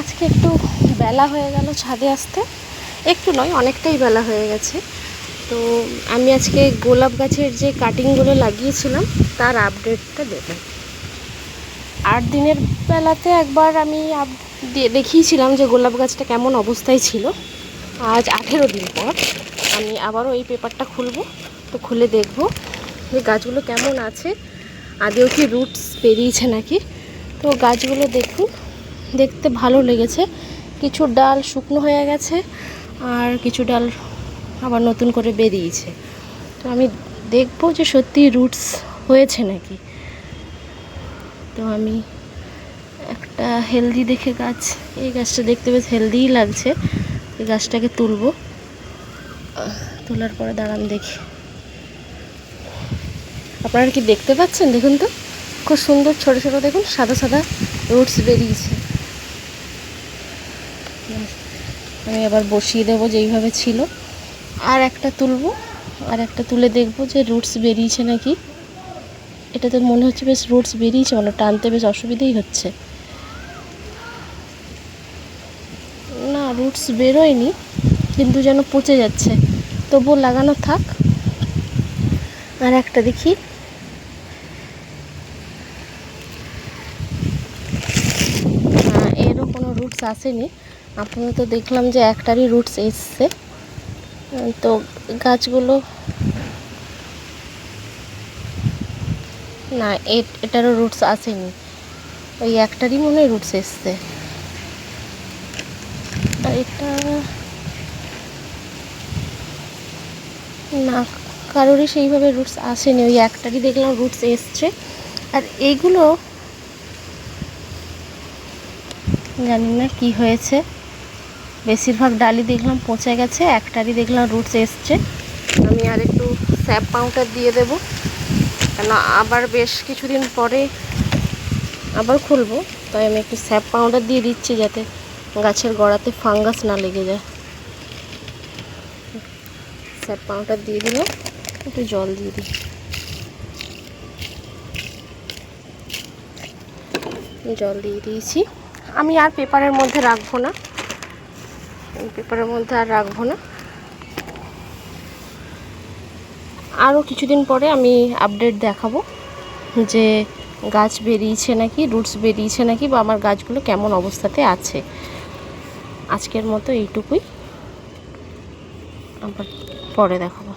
আজকে একটু বেলা হয়ে গেল ছাদে আসতে, একটু নয় অনেকটাই বেলা হয়ে গেছে। তো আমি আজকে গোলাপ গাছের যে কাটিংগুলো লাগিয়েছিলাম তার আপডেটটা দেবো। 8 দিনের বেলাতে একবার আমি দেখিয়েছিলাম যে গোলাপ গাছটা কেমন অবস্থায় ছিল। আজ 18 দিন পর আমি আবারও এই পেপারটা খুলবো, তো খুলে দেখব যে গাছগুলো কেমন আছে, আদেও কি রুটস বেরিয়েছে নাকি। তো গাছগুলো দেখুন, দেখতে ভালো লেগেছে। কিছু ডাল শুকনো হয়ে গেছে আর কিছু ডাল আবার নতুন করে বেরিয়েছে। তো আমি দেখব যে সত্যি রুটস হয়েছে নাকি। তো আমি একটা হেলদি দেখে গাছ, এই গাছটা দেখতে বেশ হেলদিই লাগছে, এই গাছটাকে তুলবো। তোলার পরে দাঁড়ান দেখি, আপনারা কি দেখতে পাচ্ছেন? দেখুন তো, খুব সুন্দর ছোট ছোট দেখুন সাদা সাদা রুটস বেরিয়েছে। আমি আবার বসিয়ে দেবো যেইভাবে ছিল, আর একটা তুলবো, আর একটা তুলে দেখবো যে রুটস বেরিয়েছে নাকি। এটা তো মনে হচ্ছে বেশ রুটস বেরিয়েছে, মানে টানতে বেশ অসুবিধেই হচ্ছে। না, রুটস বেরোয়নি, কিন্তু যেন পচে যাচ্ছে, তবুও লাগানো থাক। আর একটা দেখি, এরও কোনো রুটস আসেনি। আপাতত দেখলাম যে একটারই রুটস এসছে। তো গাছগুলো না, এটারও রুটস আসেনি, ওই একটারই মনে হয় রুটস এসছে। আর এটা না, কারোরই সেইভাবে রুটস আসেনি, ওই একটারই দেখলাম রুটস এসছে। আর এইগুলো জানি না কি হয়েছে, বেশিরভাগ ডালই দেখলাম পচে গেছে, একটারই দেখলাম রুটস এসছে। আমি আর একটু স্যাপ পাউডার দিয়ে দেবো, কেন আবার বেশ কিছুদিন পরে আবার খুলবো, তাই আমি একটু স্যাপ পাউডার দিয়ে দিচ্ছি যাতে গাছের গোড়াতে ফাঙ্গাস না লেগে যায়। স্যাপ পাউডার দিয়ে দিলাম, একটু জল দিয়ে দিই। জল দিয়ে দিয়েছি। আমি আর পেপারের মধ্যে রাখবো না, পেপারের মধ্যে আর রাখবো না। আরও কিছুদিন পরে আমি আপডেট দেখাবো যে গাছ বেরিয়েছে নাকি, রুটস বেরিয়েছে নাকি, বা আমার গাছগুলো কেমন অবস্থাতে আছে। আজকের মতো এইটুকুই, আবার পরে দেখাবো।